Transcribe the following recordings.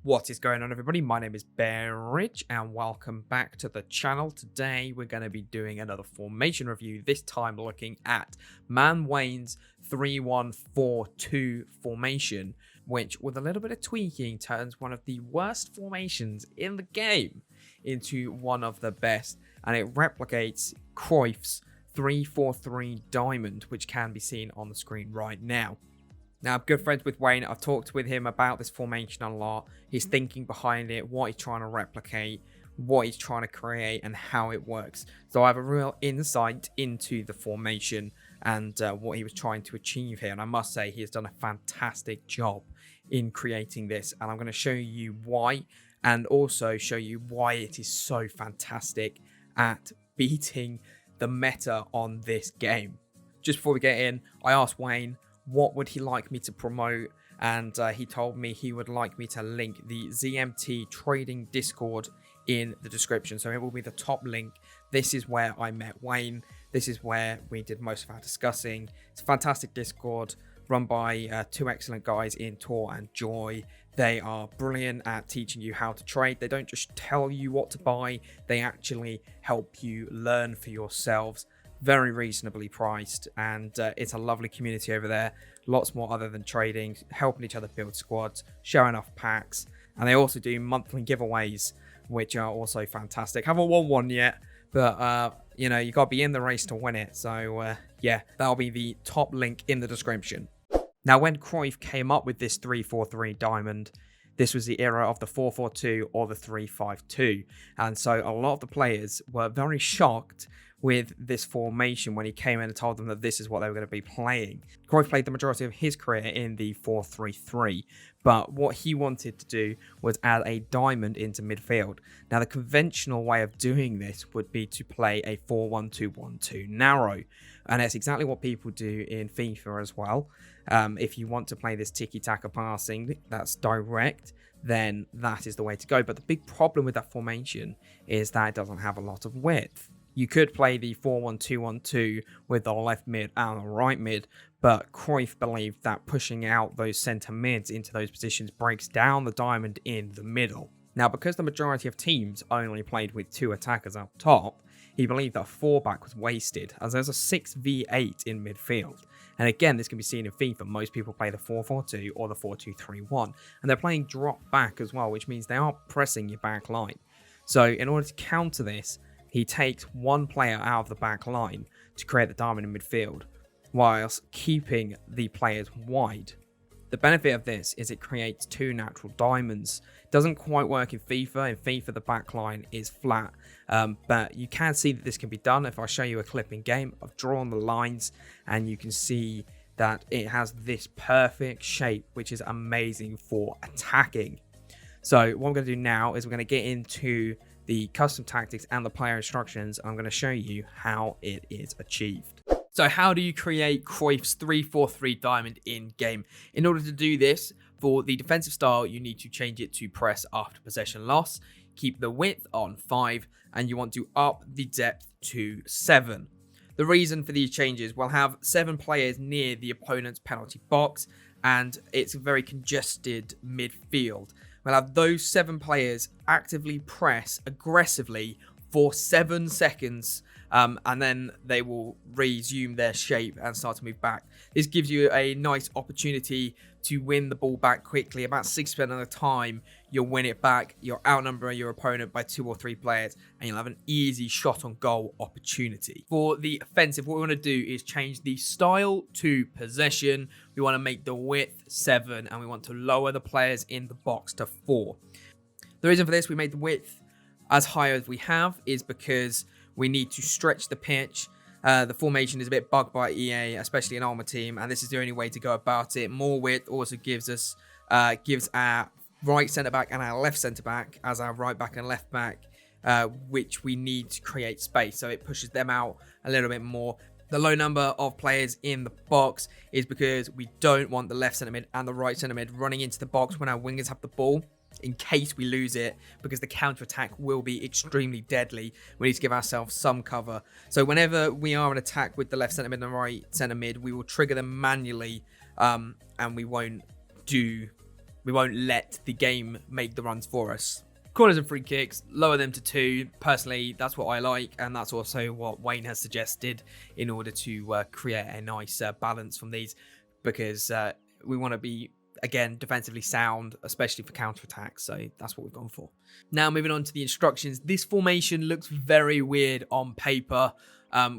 What is going on, everybody? My name is Bearridge and welcome back to the channel. Today we're going to be doing another formation review, this time looking at MANWAYNE'S 3-1-4-2 formation, which with a little bit of tweaking turns one of the worst formations in the game into one of the best, and it replicates Cruyff's 3-4-3 diamond, which can be seen on the screen right now. Now, I'm good friends with Wayne. I've talked with him about this formation a lot, his thinking behind it, what he's trying to replicate, what he's trying to create, and how it works. So I have a real insight into the formation and what he was trying to achieve here. And I must say, he has done a fantastic job in creating this. And I'm going to show you why, and also show you why it is so fantastic at beating the meta on this game. Just before we get in, I asked Wayne, what would he like me to promote, and he told me he would like me to link the ZMT trading Discord in the description, so it will be the top link. This is where I met Wayne, this is where we did most of our discussing. It's a fantastic Discord run by two excellent guys in Tor and Joy. They are brilliant at teaching you how to trade. They don't just tell you what to buy, they actually help you learn for yourselves. Very reasonably priced, and it's a lovely community over there. Lots more other than trading, helping each other build squads, showing off packs, and they also do monthly giveaways, which are also fantastic. Haven't won one yet, but you know, you got to be in the race to win it. So yeah, that'll be the top link in the description. Now, when Cruyff came up with this 3-4-3 diamond, this was the era of the 4-4-2 or the 3-5-2, and so a lot of the players were very shocked with this formation when he came in and told them that this is what they were going to be playing. Cruyff played the majority of his career in the 4-3-3, but what he wanted to do was add a diamond into midfield. Now, the conventional way of doing this would be to play a 4-1-2-1-2 narrow, and that's exactly what people do in FIFA as well. If you want to play this tiki-taka passing that's direct, then that is the way to go. But the big problem with that formation is that it doesn't have a lot of width. You could play the 4-1-2-1-2 with the left mid and the right mid, but Cruyff believed that pushing out those centre mids into those positions breaks down the diamond in the middle. Now, because the majority of teams only played with two attackers up top, he believed that 4-back was wasted, as there's a 6v8 in midfield. And again, this can be seen in FIFA. Most people play the 4-4-2 or the 4-2-3-1, and they're playing drop back as well, which means they are pressing your back line. So in order to counter this, he takes one player out of the back line to create the diamond in midfield, whilst keeping the players wide. The benefit of this is it creates two natural diamonds. Doesn't quite work in FIFA. In FIFA, the back line is flat, but you can see that this can be done. If I show you a clip in game, I've drawn the lines, and you can see that it has this perfect shape, which is amazing for attacking. So what I'm going to do now is we're going to get into the custom tactics and the player instructions. I'm going to show you how it is achieved. So how do you create Cruyff's 3-4-3 diamond in game? In order to do this, for the defensive style, you need to change it to press after possession loss, keep the width on 5, and you want to up the depth to 7. The reason for these changes, we'll have 7 players near the opponent's penalty box, and it's a very congested midfield. We'll have those 7 players actively press aggressively for 7 seconds, and then they will resume their shape and start to move back. This gives you a nice opportunity to win the ball back quickly. About 6% of the time, you'll win it back. You'll outnumber your opponent by 2 or 3 players, and you'll have an easy shot on goal opportunity. For the offensive, what we want to do is change the style to possession. We want to make the width 7, and we want to lower the players in the box to 4. The reason for this, we made the width as high as we have, is because we need to stretch the pitch. The formation is a bit bugged by EA, especially in Ultimate Team, and this is the only way to go about it. More width also gives us gives our right centre back and our left centre back as our right back and left back, which we need to create space. So it pushes them out a little bit more. The low number of players in the box is because we don't want the left centre mid and the right centre mid running into the box when our wingers have the ball, in case we lose it, because the counter-attack will be extremely deadly. We need to give ourselves some cover. So whenever we are in attack with the left centre mid and the right centre mid, we will trigger them manually, and we won't do We won't let the game make the runs for us. Corners and free kicks, lower them to 2. Personally, that's what I like, and that's also what Wayne has suggested in order to create a nice balance from these, because we want to be, again, defensively sound, especially for counter-attacks, so that's what we've gone for. Now, moving on to the instructions. This formation looks very weird on paper,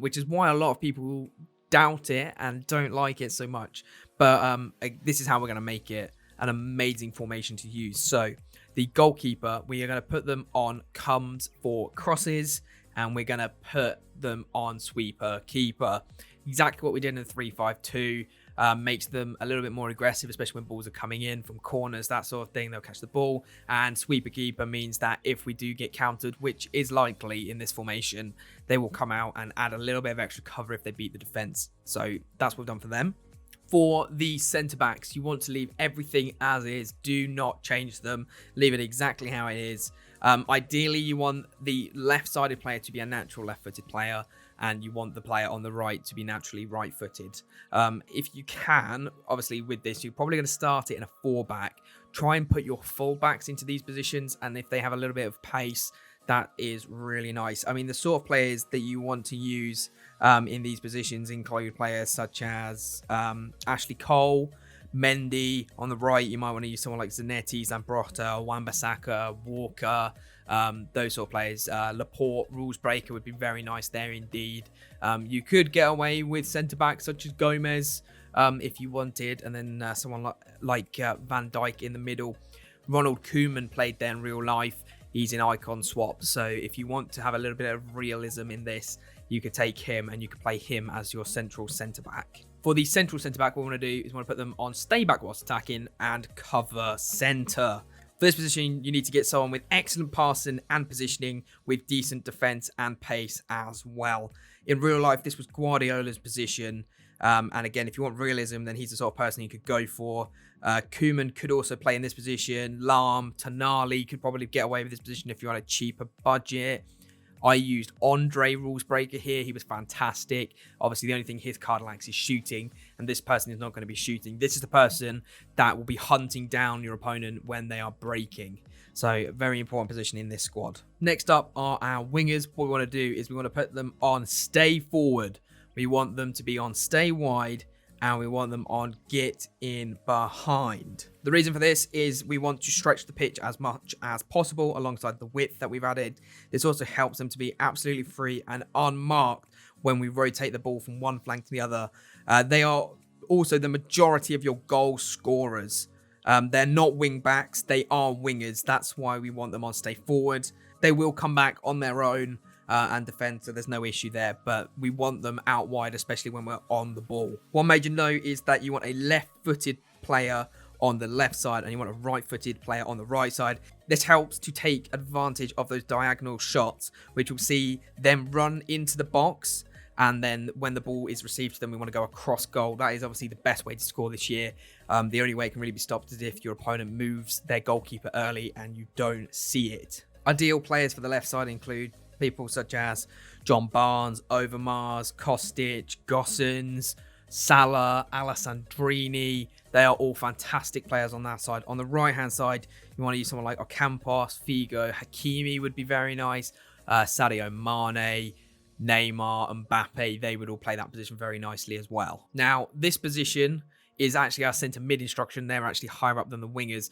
which is why a lot of people doubt it and don't like it so much. But this is how we're going to make it an amazing formation to use. So the goalkeeper, we are going to put them on comes for crosses, and we're going to put them on sweeper keeper. Exactly what we did in the 3-5-2. Makes them a little bit more aggressive, especially when balls are coming in from corners, that sort of thing. They'll catch the ball. And sweeper keeper means that if we do get countered, which is likely in this formation, they will come out and add a little bit of extra cover if they beat the defense. So that's what we've done for them. For the centre backs, you want to leave everything as is. Do not change them. Leave it exactly how it is. Ideally, you want the left-sided player to be a natural left-footed player, and you want the player on the right to be naturally right-footed. If you can, obviously with this, you're probably going to start it in a 4-back. Try and put your full-backs into these positions, and if they have a little bit of pace, that is really nice. I mean, the sort of players that you want to use in these positions include players such as Ashley Cole, Mendy. On the right, you might want to use someone like Zanetti, Zambrotta, Wan-Bissaka, Walker, those sort of players. Laporte, rules breaker would be very nice there indeed. You could get away with centre-backs such as Gomez if you wanted, and then someone like Van Dijk in the middle. Ronald Koeman played there in real life. He's an icon swap, so if you want to have a little bit of realism in this, you could take him and you could play him as your central centre-back. For the central centre-back, what we want to do is we want to put them on stay back whilst attacking and cover centre. For this position, you need to get someone with excellent passing and positioning with decent defence and pace as well. In real life, this was Guardiola's position. And again, if you want realism, then he's the sort of person you could go for. Koeman could also play in this position. Lahm, Tonali could probably get away with this position if you're on a cheaper budget. I used Andre Rulesbreaker here. He was fantastic. Obviously, the only thing his card lacks is shooting, and this person is not going to be shooting. This is the person that will be hunting down your opponent when they are breaking. So, very important position in this squad. Next up are our wingers. What we want to do is we want to put them on stay forward. We want them to be on stay wide, and we want them on get in behind. The reason for this is we want to stretch the pitch as much as possible alongside the width that we've added. This also helps them to be absolutely free and unmarked when we rotate the ball from one flank to the other. They are also the majority of your goal scorers. They're not wing backs, they are wingers. That's why we want them on stay forward. They will come back on their own and defend, so there's no issue there, but we want them out wide, especially when we're on the ball. One major note is that you want a left-footed player on the left side and you want a right-footed player on the right side. This helps to take advantage of those diagonal shots, which will see them run into the box, and then when the ball is received to them, we want to go across goal. That is obviously the best way to score this year. The only way it can really be stopped is if your opponent moves their goalkeeper early and you don't see it. Ideal players for the left side include people such as John Barnes, Overmars, Kostic, Gossens, Salah, Alessandrini. They are all fantastic players on that side. On the right-hand side, you want to use someone like Ocampos, Figo, Hakimi would be very nice. Sadio Mane, Neymar, Mbappe, they would all play that position very nicely as well. Now, this position is actually our centre-mid instruction. They're actually higher up than the wingers.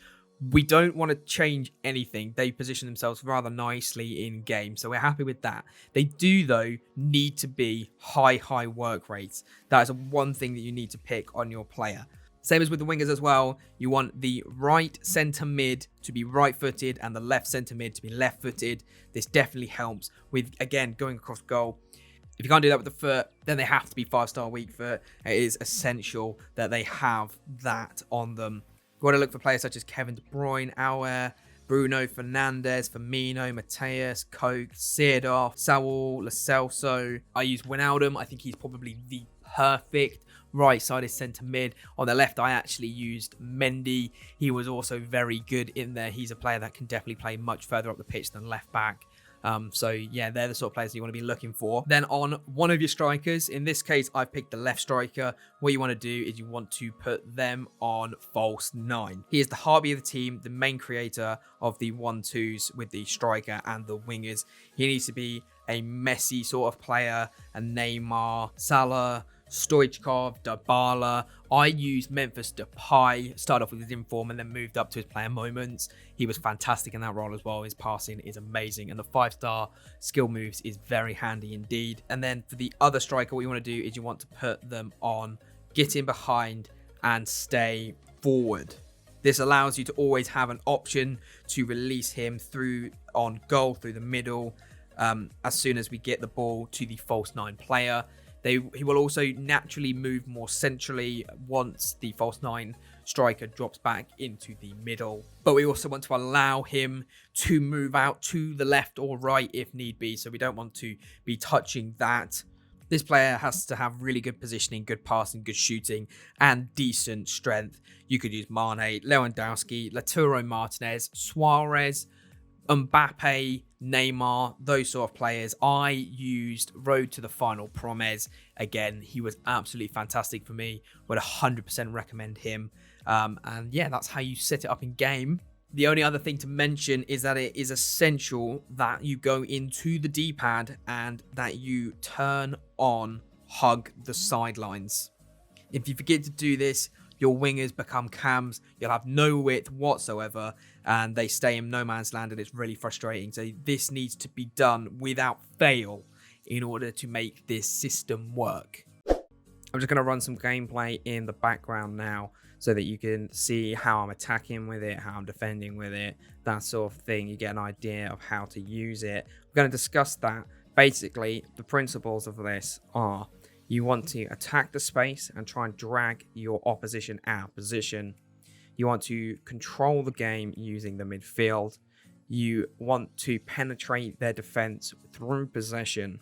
We don't want to change anything. They position themselves rather nicely in game, so we're happy with that. They do, though, need to be high work rates. That is one thing that you need to pick on your player. Same as with the wingers as well. You want the right centre mid to be right-footed and the left centre mid to be left-footed. This definitely helps with, again, going across goal. If you can't do that with the foot, then they have to be 5-star weak foot. It is essential that they have that on them. You want to look for players such as Kevin De Bruyne, Aouar, Bruno Fernandes, Firmino, Mateus, Koch, Seedorf, Saul, Lo Celso. I use Wijnaldum. I think he's probably the perfect right-sided centre mid. On the left, I actually used Mendy. He was also very good in there. He's a player that can definitely play much further up the pitch than left back. So yeah, they're the sort of players you want to be looking for. Then on one of your strikers, in this case, I've picked the left striker. What you want to do is you want to put them on false 9. He is the heartbeat of the team, the main creator of the 1-2s with the striker and the wingers. He needs to be a Messi sort of player, a Neymar, Salah, Stoichkov, Dybala. I used Memphis Depay, started off with his inform and then moved up to his player moments. He was fantastic in that role as well. His passing is amazing and the 5-star skill moves is very handy indeed. And then for the other striker, what you want to do is you want to put them on get in behind and stay forward. This allows you to always have an option to release him through on goal through the middle as soon as we get the ball to the false 9 player. He will also naturally move more centrally once the false 9 striker drops back into the middle. But we also want to allow him to move out to the left or right if need be. So we don't want to be touching that. This player has to have really good positioning, good passing, good shooting, and decent strength. You could use Mane, Lewandowski, Lautaro Martinez, Suarez, Mbappe, Neymar, those sort of players. I used Road to the Final Promise. Again, he was absolutely fantastic for me. Would 100% recommend him. And yeah, that's how you set it up in game. The only other thing to mention is that it is essential that you go into the D-pad and that you turn on hug the sidelines. If you forget to do this, your wingers become cams, you'll have no width whatsoever, and they stay in no man's land, and it's really frustrating. So this needs to be done without fail in order to make this system work. I'm just going to run some gameplay in the background now so that you can see how I'm attacking with it, how I'm defending with it, that sort of thing. You get an idea of how to use it. We're going to discuss that. Basically, the principles of this are: you want to attack the space and try and drag your opposition out of position. You want to control the game using the midfield. You want to penetrate their defense through possession.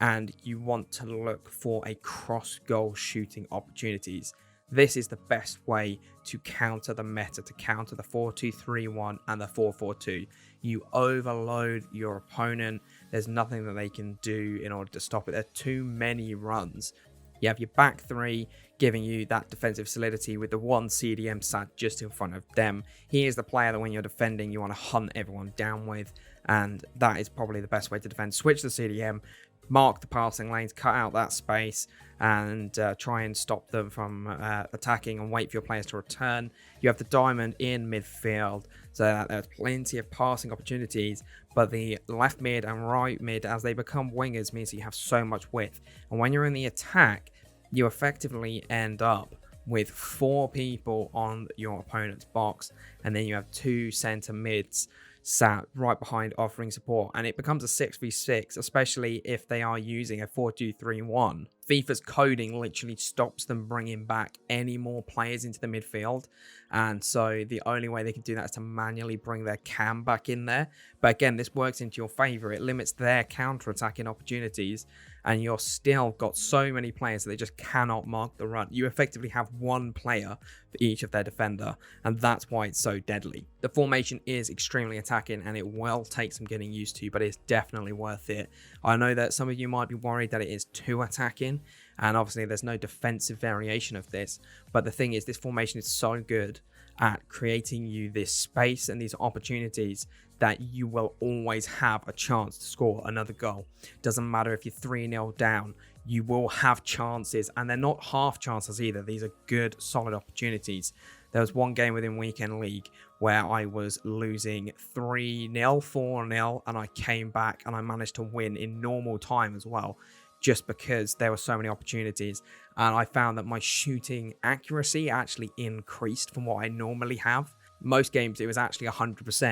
And you want to look for a cross-goal shooting opportunities. This is the best way to counter the meta, to counter the 4-2-3-1 and the 4-4-2. You overload your opponent. There's nothing that they can do in order to stop it. There are too many runs. You have your back three giving you that defensive solidity with the one CDM sat just in front of them. He is the player that when you're defending, you want to hunt everyone down with. And that is probably the best way to defend. Switch the CDM, mark the passing lanes, cut out that space, and try and stop them from attacking and wait for your players to return. You have the diamond in midfield, so that there's plenty of passing opportunities, but the left mid and right mid, as they become wingers, means that you have so much width. And when you're in the attack, you effectively end up with 4 people on your opponent's box, and then you have 2 center mids sat right behind offering support, and it becomes a 6v6, especially if they are using a 4-2-3-1. FIFA's coding literally stops them bringing back any more players into the midfield, and so the only way they can do that is to manually bring their cam back in there. But again, this works into your favor. It limits their counter-attacking opportunities, and you're still got so many players that they just cannot mark the run. You effectively have 1 player for each of their defender, and that's why it's so deadly. The formation is extremely attacking, and it will take some getting used to, but it's definitely worth it. I know that some of you might be worried that it is too attacking, and obviously there's no defensive variation of this, but the thing is, this formation is so good at creating you this space and these opportunities that you will always have a chance to score another goal. Doesn't matter if you're 3-0 down, you will have chances, and they're not half chances either. These are good, solid opportunities. There was one game within Weekend League where I was losing 3-0, 4-0, and I came back and I managed to win in normal time as well, just because there were so many opportunities. And I found that my shooting accuracy actually increased from what I normally have. Most games it was actually 100%,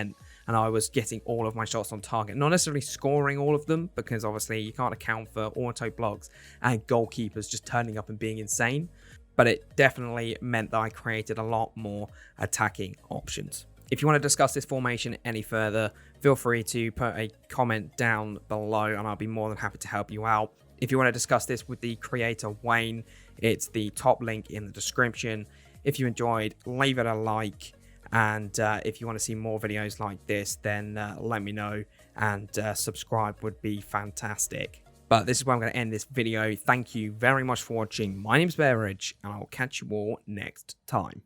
and I was getting all of my shots on target. Not necessarily scoring all of them, because obviously you can't account for auto blocks and goalkeepers just turning up and being insane, but it definitely meant that I created a lot more attacking options. If you want to discuss this formation any further, feel free to put a comment down below and I'll be more than happy to help you out. If you want to discuss this with the creator Wayne, it's the top link in the description. If you enjoyed, leave it a like, And if you want to see more videos like this, then let me know, and subscribe would be fantastic. But this is where I'm going to end this video. Thank you very much for watching. My name's Bearridge, and I'll catch you all next time.